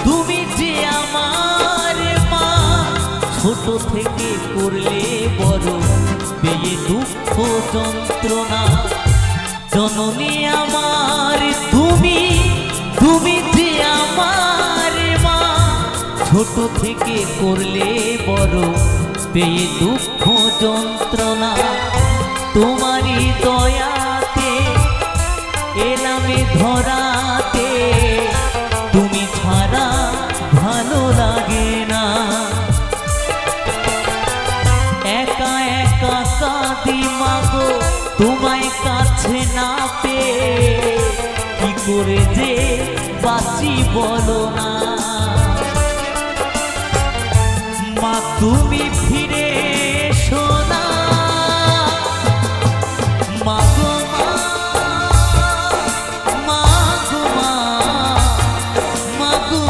তুমি যে আমার মা, ছোট থেকে করলে বড়, পেয়ে দুঃখ যন্ত্রণা। জননী আমার তুমি, তুমি যে আমার মা, ছোট থেকে করলে বড়, পেয়ে দুঃখ যন্ত্রণা। তোমারই দয়াতে এলামে ধরাতে, তুমি ছাড়া ভালো লাগে না। একা একা কাঁদি মাগো, তোমায় কাছে না পেয়ে, কি করে যে বাঁচি বলো না।